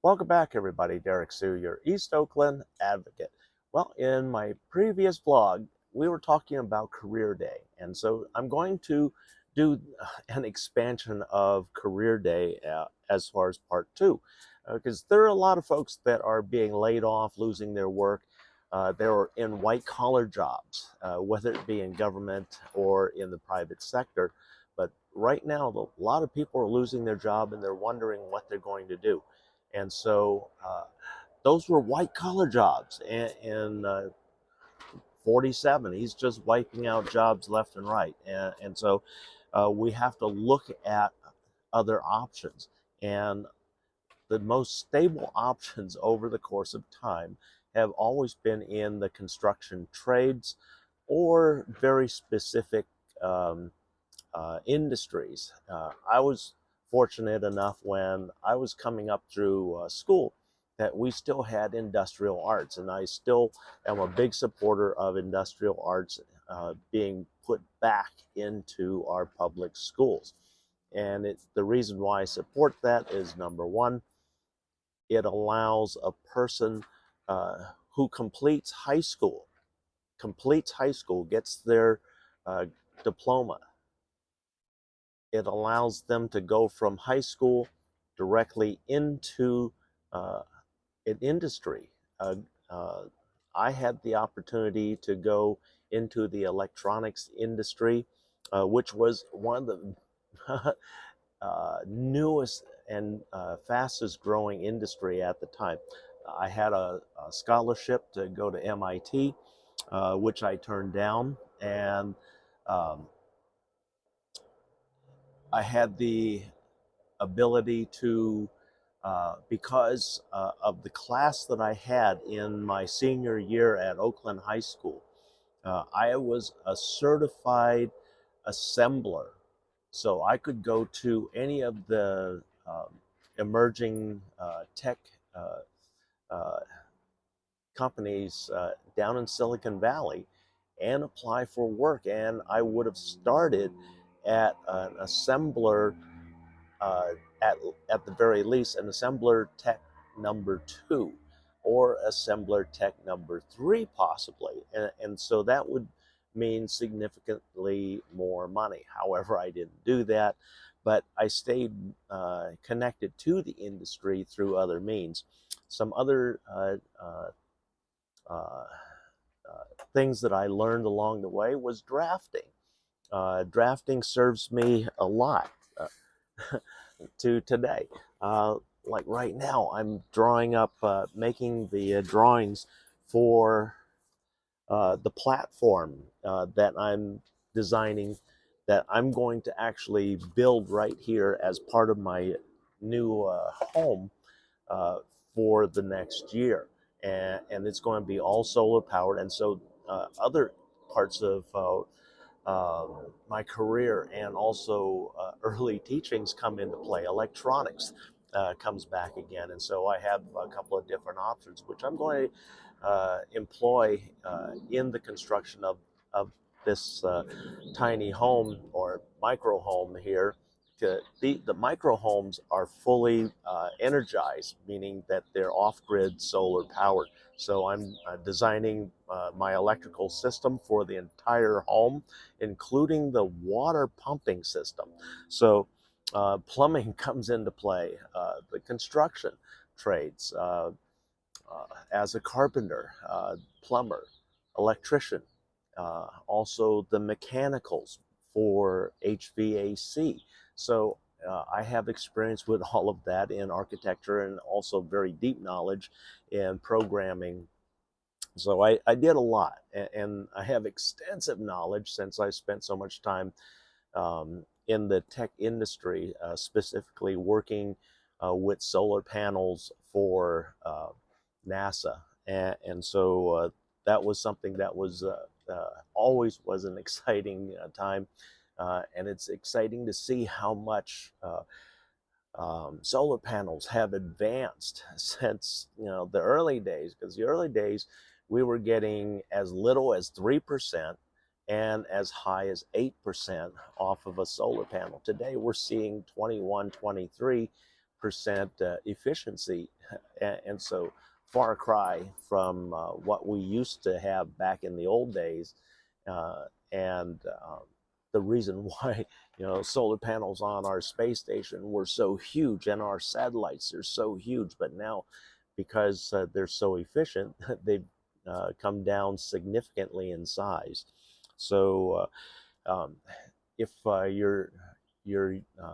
Welcome back, everybody. Derrick Soo, your East Oakland advocate. Well, in my previous vlog, we were talking about Career Day. And so I'm going to do an expansion of Career Day as far as part two, because there are a lot of folks that are being laid off, losing their work. They're in white collar jobs, whether it be in government or in the private sector. But right now, a lot of people are losing their job and they're wondering what they're going to do. And so those were white collar jobs. And 47, he's just wiping out jobs left and right. And so we have to look at other options. And the most stable options over the course of time have always been in the construction trades or very specific um, industries. I was fortunate enough when I was coming up through school that we still had industrial arts, and I still am a big supporter of industrial arts being put back into our public schools. And the reason why I support that is number one, it allows a person who completes high school, gets their uh, diploma, it allows them to go from high school directly into uh, an industry. Uh, uh, I had the opportunity to go into the electronics industry, which was one of the newest and fastest growing industry at the time. I had a scholarship to go to MIT, which I turned down, and um, I had the ability to, because of the class that I had in my senior year at Oakland High School, I was a certified assembler. So I could go to any of the emerging tech uh, uh, companies down in Silicon Valley and apply for work. And I would have started at an assembler, uh, at, at the very least, an assembler tech number two or assembler tech number three, possibly. And so that would mean significantly more money. However, I didn't do that, but I stayed connected to the industry through other means. Some other uh, things that I learned along the way was drafting. Drafting serves me a lot to today. Uh, like right now, I'm drawing up, making the drawings for the platform that I'm designing, that I'm going to actually build right here as part of my new home uh, for the next year. And it's going to be all solar powered. And so other parts of my career and also early teachings come into play. Electronics comes back again. And so I have a couple of different options, which I'm going to employ in the construction of this tiny home or micro home here. The micro homes are fully energized, meaning that they're off-grid solar powered. So I'm designing my electrical system for the entire home, including the water pumping system. So plumbing comes into play, the construction trades, as a carpenter, plumber, electrician, also the mechanicals for HVAC. So I have experience with all of that in architecture and also very deep knowledge in programming. So I did a lot, and I have extensive knowledge since I spent so much time in the tech industry, specifically working with solar panels for NASA. And so that was something that was always was an exciting time. And it's exciting to see how much solar panels have advanced since the early days, because the early days we were getting as little as 3% and as high as 8% off of a solar panel. Today we're seeing 21, 23 efficiency, and so far cry from what we used to have back in the old days, and the reason why solar panels on our space station were so huge and our satellites are so huge, but now because they're so efficient, they've come down significantly in size. So if you're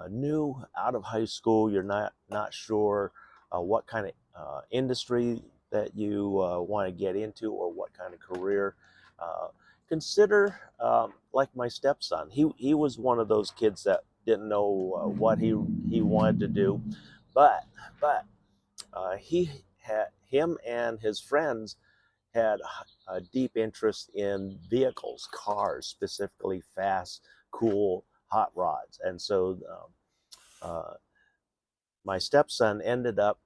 new out of high school, you're not sure what kind of industry that you want to get into or what kind of career, uh, consider like my stepson. He was one of those kids that didn't know what he wanted to do, but but he had him and his friends had a deep interest in vehicles, cars, specifically fast, cool hot rods. And so my stepson ended up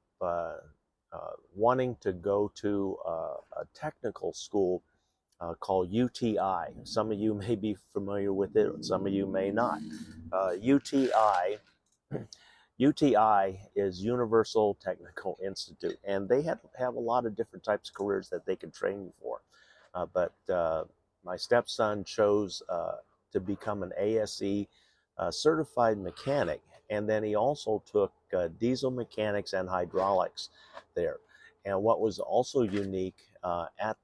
wanting to go to a technical school called UTI. Some of you may be familiar with it, some of you may not. UTI UTI is Universal Technical Institute, and they have a lot of different types of careers that they can train you for. But my stepson chose to become an ASE certified mechanic, and then he also took diesel mechanics and hydraulics there. And what was also unique at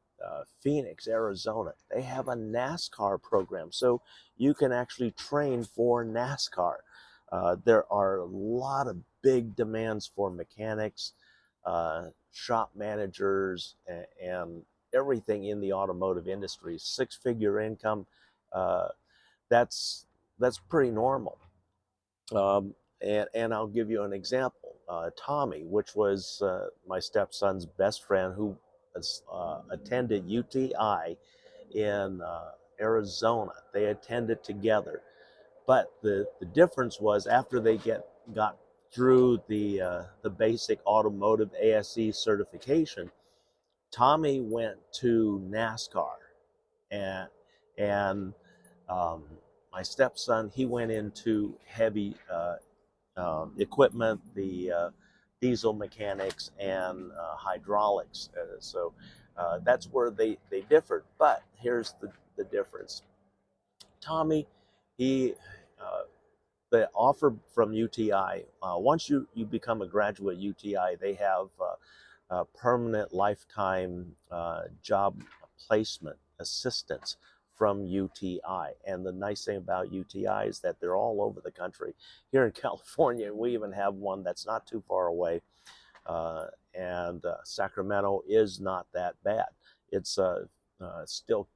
Phoenix, Arizona, they have a NASCAR program, so you can actually train for NASCAR. There are a lot of big demands for mechanics, shop managers, and everything in the automotive industry. Six-figure income, uh, that's that's pretty normal. And I'll give you an example. Tommy, which was my stepson's best friend, who attended UTI in Arizona. They attended together. But the difference was after they got through the basic automotive ASE certification, Tommy went to NASCAR, and and um, my stepson, he went into heavy equipment, the diesel mechanics and hydraulics. So that's where they differed. But here's the difference. Tommy, he the offer from UTI, once you become a graduate at UTI, they have permanent lifetime job placement assistance from UTI. And the nice thing about UTI is that they're all over the country. Here in California, we even have one that's not too far away. And Sacramento is not that bad. It's still,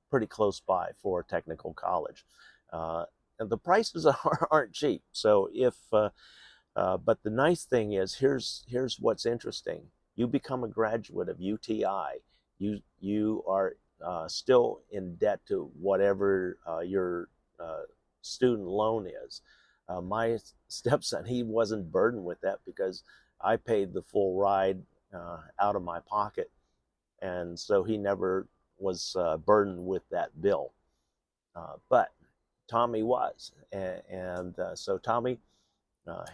pretty close by for a technical college. And the prices aren't cheap. So but the nice thing is, here's what's interesting. You become a graduate of UTI, you are still in debt to whatever your student loan is. My stepson, he wasn't burdened with that because I paid the full ride out of my pocket, and so he never was burdened with that bill. But Tommy was, and so Tommy,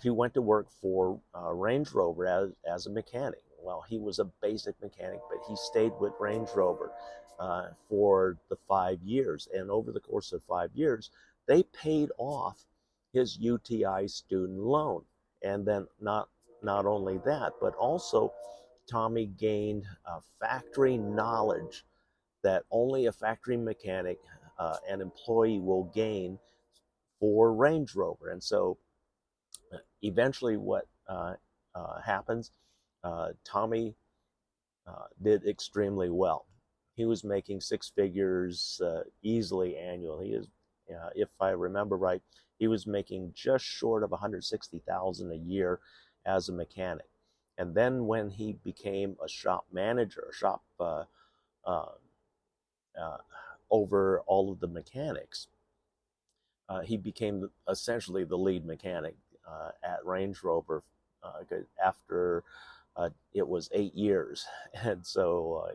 he went to work for Range Rover as a mechanic. Well, he was a basic mechanic, but he stayed with Range Rover for the 5 years. And over the course of 5 years, they paid off his UTI student loan. And then not only that, but also Tommy gained factory knowledge that only a factory mechanic, an employee, will gain for Range Rover. And so eventually what happens, Tommy did extremely well. He was making six figures easily annually. He is, if I remember right, he was making just short of 160,000 a year as a mechanic. And then when he became a shop manager, a shop uh, uh, over all of the mechanics, he became essentially the lead mechanic at Range Rover after it was 8 years, and so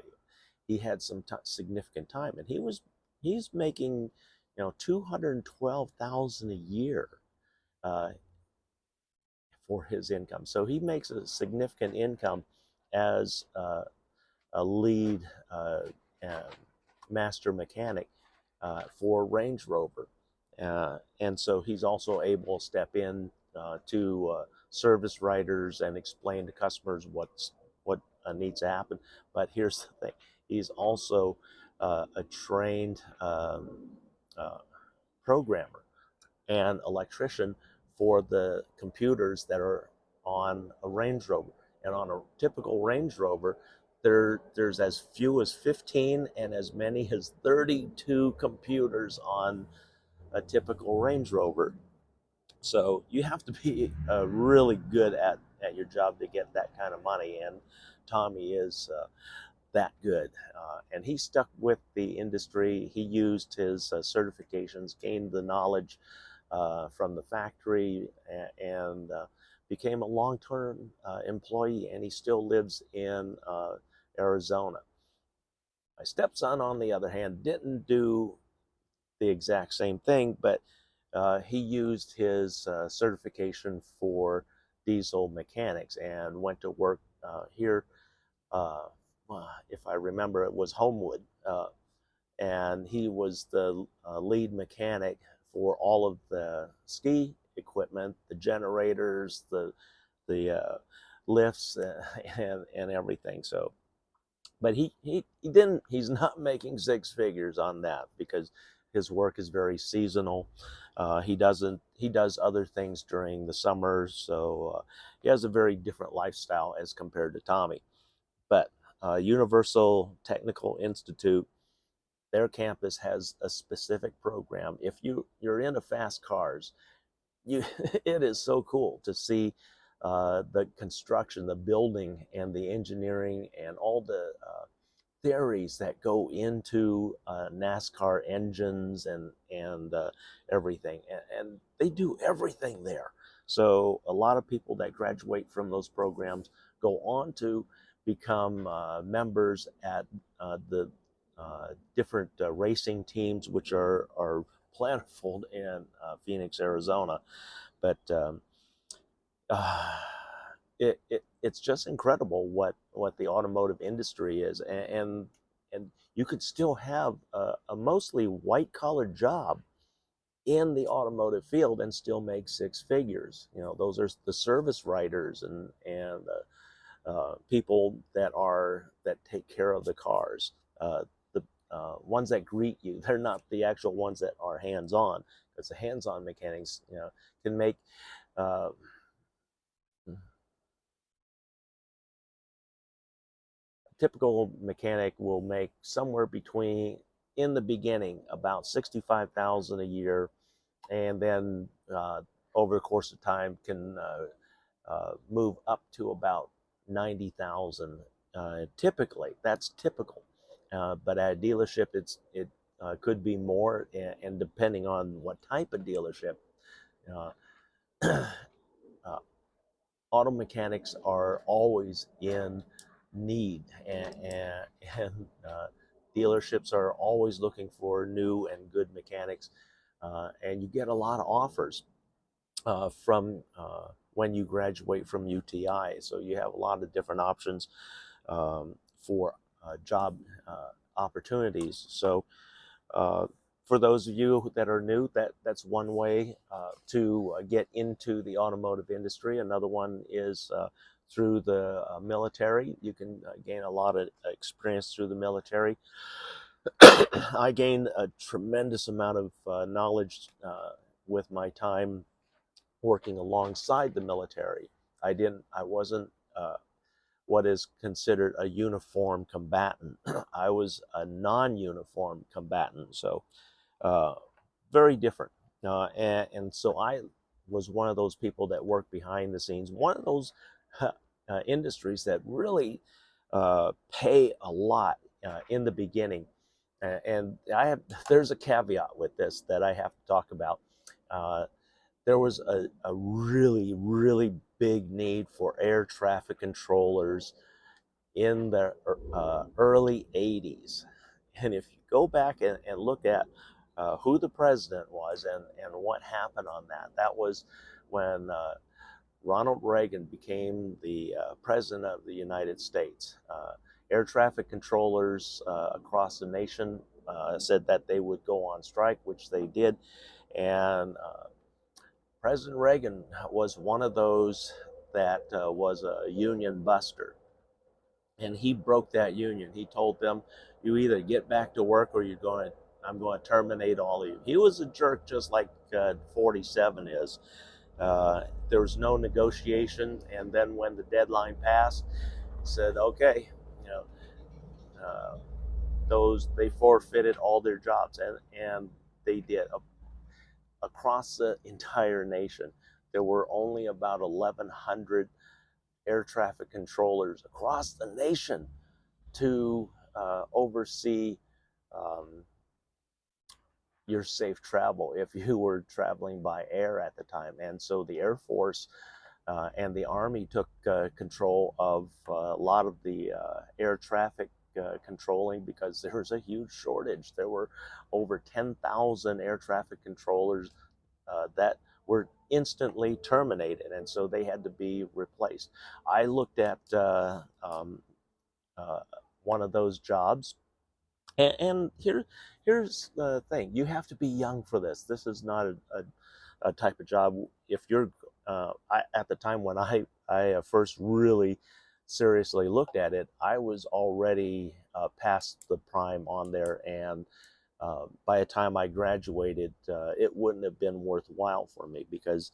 he had some significant time, and he's making 212,000 a year uh, for his income. So he makes a significant income as a lead uh, uh, master mechanic for Range Rover. And so he's also able to step in to service writers and explain to customers what needs to happen. But here's the thing: he's also a trained uh, programmer and electrician for the computers that are on a Range Rover. And on a typical Range Rover, there's as few as 15 and as many as 32 computers on a typical Range Rover. So you have to be really good at your job to get that kind of money. And Tommy is that good. And he stuck with the industry. He used his certifications, gained the knowledge from the factory, and became a long-term employee. And he still lives in Arizona. My stepson, on the other hand, didn't do the exact same thing, but he used his certification for diesel mechanics and went to work here. Uh, if I remember, it was Homewood, and he was the lead mechanic for all of the ski equipment, the generators, the lifts, and everything. So, but he didn't. He's not making six figures on that because his work is very seasonal. He does other things during the summer, so he has a very different lifestyle as compared to Tommy. But Universal Technical Institute, their campus has a specific program. If you're into fast cars, you it is so cool to see the construction, the building, and the engineering, and all the theories that go into NASCAR engines and everything, and they do everything there. So a lot of people that graduate from those programs go on to become members at the different racing teams, which are plentiful in Phoenix, Arizona. But uh, it's just incredible what the automotive industry is, and you could still have a mostly white collar job in the automotive field and still make six figures. You know, those are the service writers and people that take care of the cars. The ones that greet you, they're not the actual ones that are hands on, because the hands on mechanics, can make uh, typical mechanic will make somewhere between, in the beginning, about 65,000 a year, and then over the course of time can move up to about 90,000. Typically, that's typical. But at a dealership, it could be more, and depending on what type of dealership. Uh, uh, Auto mechanics are always in need, and dealerships are always looking for new and good mechanics, and you get a lot of offers from when you graduate from UTI. So you have a lot of different options for job opportunities. So uh, for those of you that are new, that's one way to get into the automotive industry. Another one is through the military. You can gain a lot of experience through the military. I gained a tremendous amount of knowledge with my time working alongside the military. I wasn't what is considered a uniform combatant. I was a non-uniform combatant. So uh, very different. And so I was one of those people that worked behind the scenes, one of those industries that really pay a lot in the beginning. And there's a caveat with this that I have to talk about. Uh, there was a really, really big need for air traffic controllers in the early 80s. And if you go back and look at who the president was and what happened on that, that was when Ronald Reagan became the president of the United States, air traffic controllers across the nation said that they would go on strike, which they did. And President Reagan was one of those that was a union buster. And he broke that union. He told them, "You either get back to work or I'm going to terminate all of you." He was a jerk, just like 47 is. There was no negotiation, and then when the deadline passed, he said, "Okay, you know, uh, those they forfeited all their jobs," and they did. Across the entire nation, there were only about 1,100 air traffic controllers across the nation to oversee um, your safe travel if you were traveling by air at the time. And so the Air Force and the Army took control of a lot of the air traffic controlling, because there was a huge shortage. There were over 10,000 air traffic controllers that were instantly terminated, and so they had to be replaced. I looked at uh, one of those jobs, and here's the thing: you have to be young for this. This is not a type of job. If you're at the time when I first really seriously looked at it, I was already past the prime on there, and by the time I graduated, it wouldn't have been worthwhile for me, because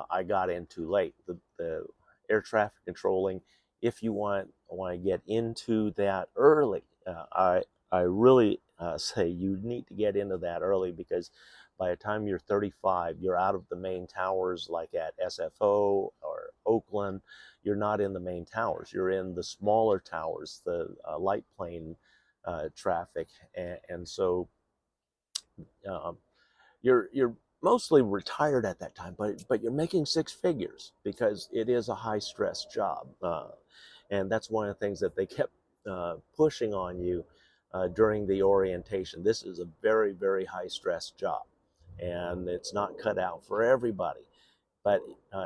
I got in too late. The air traffic controlling, if you want to get into that early, I really say you need to get into that early, because by the time you're 35, you're out of the main towers like at SFO or Oakland. You're not in the main towers. You're in the smaller towers, the light plane traffic, and so um, you're mostly retired at that time, but you're making six figures because it is a high stress job, and that's one of the things that they kept pushing on you during the orientation. This is a very high stress job, and it's not cut out for everybody. But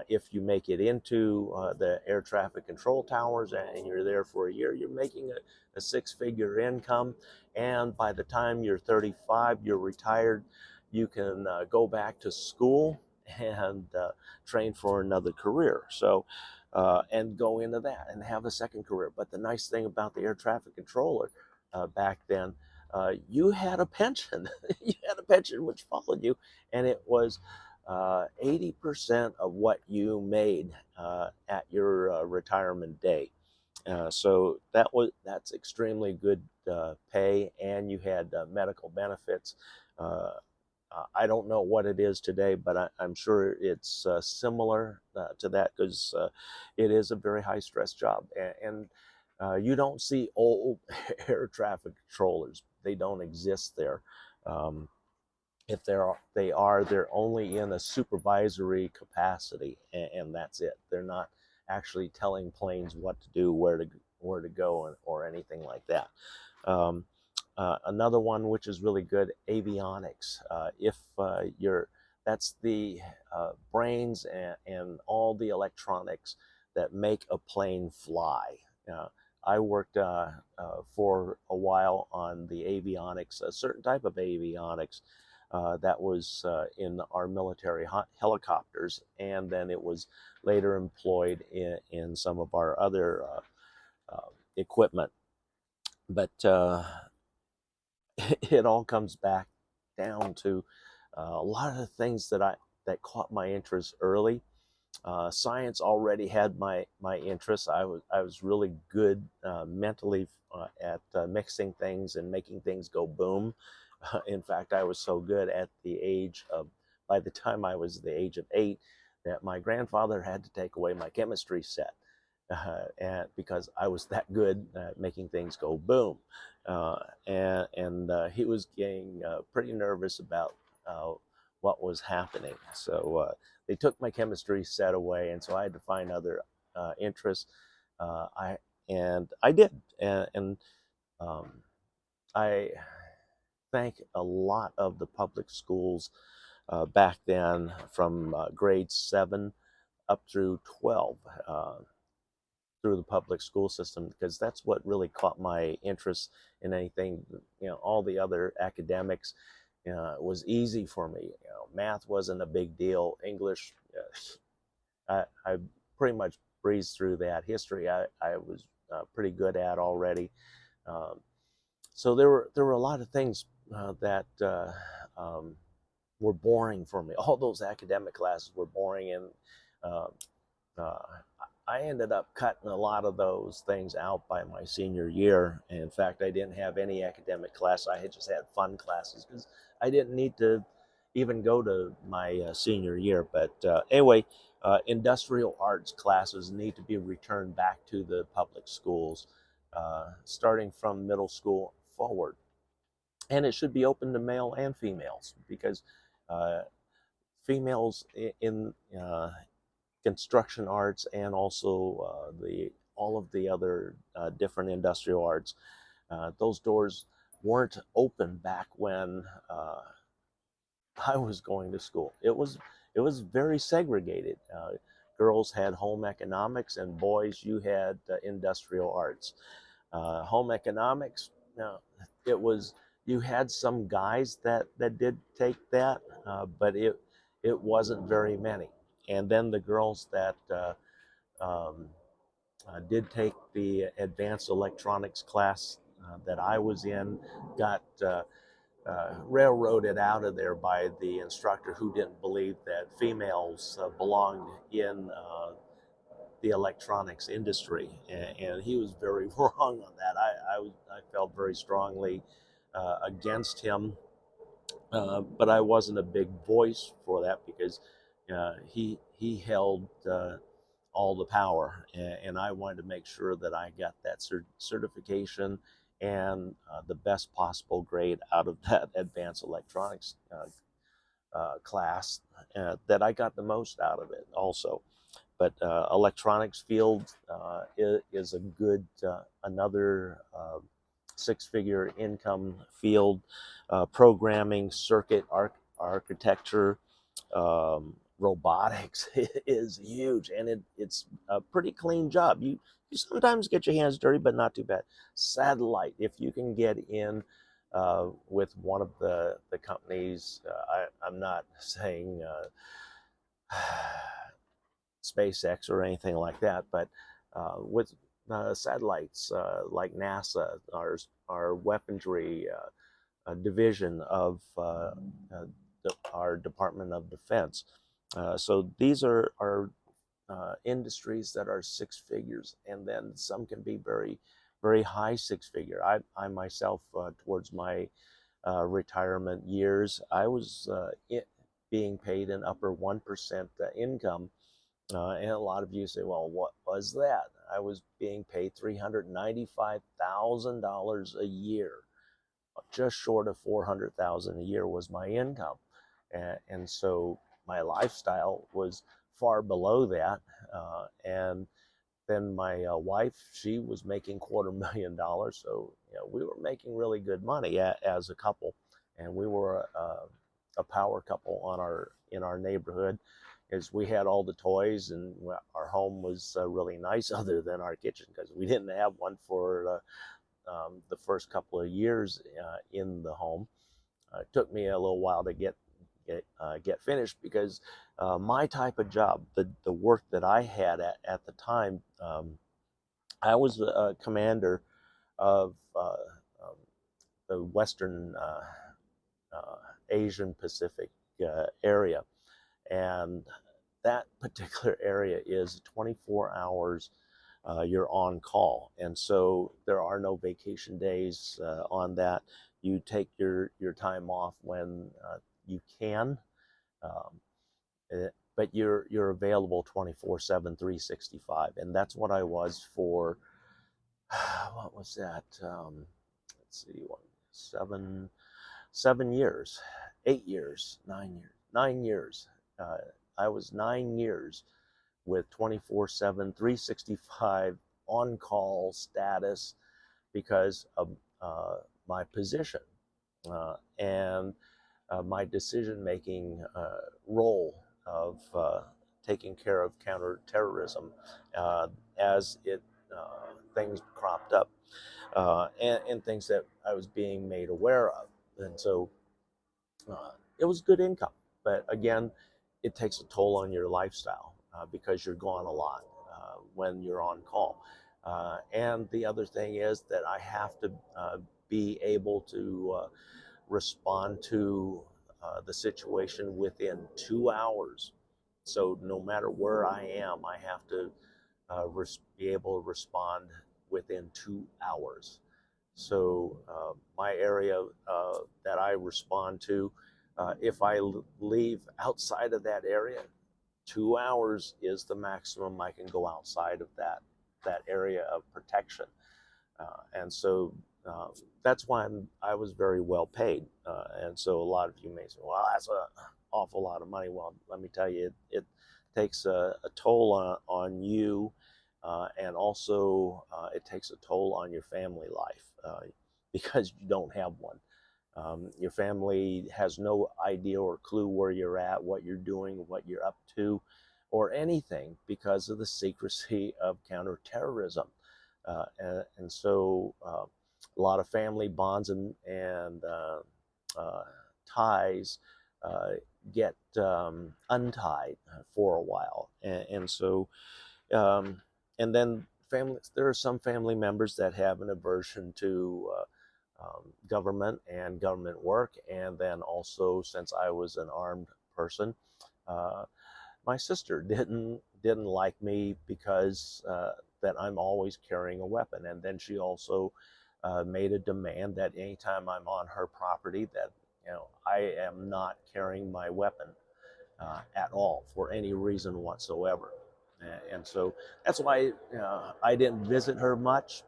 if you make it into the air traffic control towers and you're there for a year, you're making a six-figure income. And by the time you're 35, you're retired, you can go back to school and train for another career. So, and go into that and have a second career. But the nice thing about the air traffic controller back then, you had a pension. You had a pension which followed you, and it was 80% of what you made at your retirement day. So that's extremely good pay, and you had medical benefits. Uh, I don't know what it is today, but I'm sure it's similar to that, because it is a very high stress job, and you don't see old air traffic controllers. They don't exist there. Um, if they're only in a supervisory capacity, and that's it. They're not actually telling planes what to do, where to go, or anything like that. um, Another one which is really good, avionics. If you're That's the brains and all the electronics that make a plane fly. uh, I worked for a while on the avionics, a certain type of avionics that was in our military helicopters, and then it was later employed in some of our other equipment. But it all comes back down to a lot of the things that caught my interest early. Science already had my interest. I was really good mentally at mixing things and making things go boom. In fact, I was so good at the age of by the time I was the age of 8, that my grandfather had to take away my chemistry set, and because I was that good at making things go boom. And he was getting pretty nervous about uh, what was happening. So they took my chemistry set away, and so I had to find other interests. I and I did, and um, I thank a lot of the public schools back then, from grade 7 up through 12 through the public school system, because that's what really caught my interest in anything. All the other academics was easy for me. Math wasn't a big deal. English, I pretty much breezed through that. History, I was pretty good at already. Um, so there were a lot of things that were boring for me. All those academic classes were boring, and uh, uh, I ended up cutting a lot of those things out by my senior year. In fact, I didn't have any academic class. I had just had fun classes because I didn't need to even go to my senior year. But anyway, industrial arts classes need to be returned back to the public schools, starting from middle school forward. And it should be open to male and females, because uh, females in construction arts, and also the all of the other different industrial arts. Those doors weren't open back when I was going to school. It was very segregated. Girls had home economics, and boys, you had industrial arts. Home economics, it was, you had some guys that did take that, but it wasn't very many. And then the girls that um, did take the advanced electronics class that I was in got railroaded out of there by the instructor, who didn't believe that females belonged in the electronics industry, and he was very wrong on that. I felt very strongly against him, but I wasn't a big voice for that, because he held all the power, and I wanted to make sure that I got that certification and the best possible grade out of that advanced electronics class, that I got the most out of it also. But electronics field is a good another six-figure income field. Programming, circuit architecture, robotics is huge, and it's a pretty clean job. You sometimes get your hands dirty, but not too bad. Satellite, if you can get in with one of the companies, I'm not saying SpaceX or anything like that, but with satellites like NASA, our weaponry division of our Department of Defense. So these are industries that are six figures, and then some can be very, very high six figure. I myself, towards my retirement years, I was being paid an upper 1% income. And a lot of you say, well, what was that? I was being paid $395,000 a year. Just short of 400,000 a year was my income. And so my lifestyle was far below that. And then my wife, she was making $250,000. So we were making really good money as a couple. And we were a power couple in our neighborhood, is we had all the toys, and our home was really nice, other than our kitchen, because we didn't have one for the first couple of years in the home. It took me a little while to get finished, because my type of job, the work that I had at the time, I was a commander of the Western Asian Pacific area, and that particular area is 24 hours you're on call, and so there are no vacation days on that. You take your time off when you can, um, but you're available 24/7, 365, and that's what I was for. What was that? Let's see, 7 years, 8 years, 9 years, 9 years. Uh, I was 9 years with 24/7, 365 on call status, because of my position and my decision making role of taking care of counterterrorism as things cropped up and things that I was being made aware of. And so it was good income. But again, it takes a toll on your lifestyle because you're gone a lot when you're on call. And the other thing is that I have to be able to respond to the situation within 2 hours. So no matter where I am, I have to be able to respond within 2 hours. So my area that I respond to, if I leave outside of that area, 2 hours is the maximum I can go outside of that area of protection. And so that's why I was very well paid. And so a lot of you may say, well, that's an awful lot of money. Well, let me tell you, it takes a toll on you. And also, it takes a toll on your family life because you don't have one. Your family has no idea or clue where you're at, what you're doing, what you're up to, or anything because of the secrecy of counterterrorism. And so a lot of family bonds and ties get untied for a while. And so, and then there are some family members that have an aversion to government and government work. And then also, since I was an armed person, my sister didn't like me because that I'm always carrying a weapon. And then she also made a demand that anytime I'm on her property, that I am not carrying my weapon at all for any reason whatsoever. And so that's why I didn't visit her much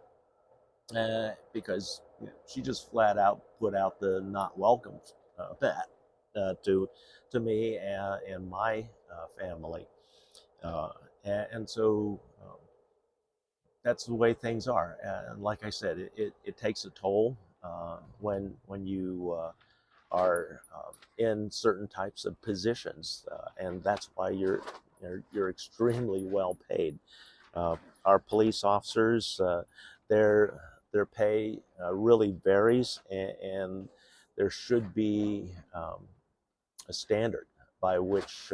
because she just flat out put out the not welcome that to me and my family. Uh, and so that's the way things are. And like I said, it takes a toll when you are in certain types of positions, and that's why you're extremely well paid. Our police officers, their their pay really varies, and there should be a standard by which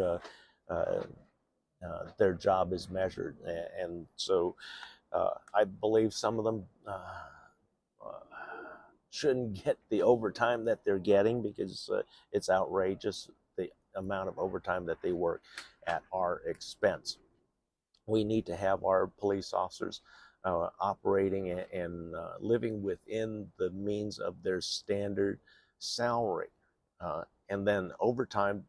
their job is measured. And so I believe some of them shouldn't get the overtime that they're getting because it's outrageous the amount of overtime that they work at our expense. We need to have our police officers operating and living within the means of their standard salary. And then overtime,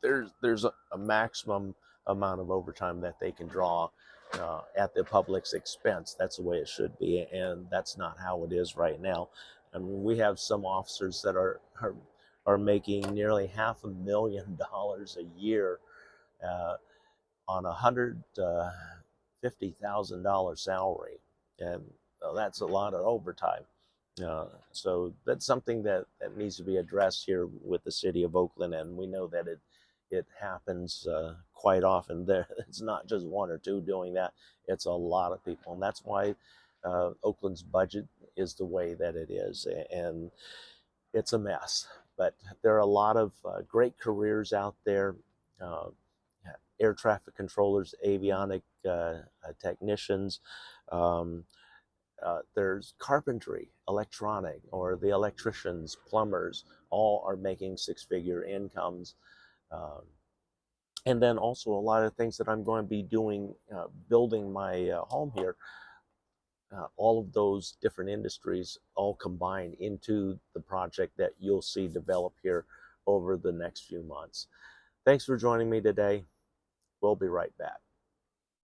there's a maximum amount of overtime that they can draw at the public's expense. That's the way it should be, and that's not how it is right now. I mean, we have some officers that are making nearly $500,000 a year on $150,000 salary, and that's a lot of overtime. So that's something that needs to be addressed here with the city of Oakland, and we know that it happens quite often. There, it's not just one or two doing that; it's a lot of people, and that's why Oakland's budget is the way that it is, and it's a mess. But there are a lot of great careers out there. Uh, Air traffic controllers, avionic technicians. Um, there's carpentry, electronic, or the electricians, plumbers, all are making six-figure incomes. Um, and then also a lot of things that I'm going to be doing, building my home here. All of those different industries all combined into the project that you'll see develop here over the next few months. Thanks for joining me today. We'll be right back.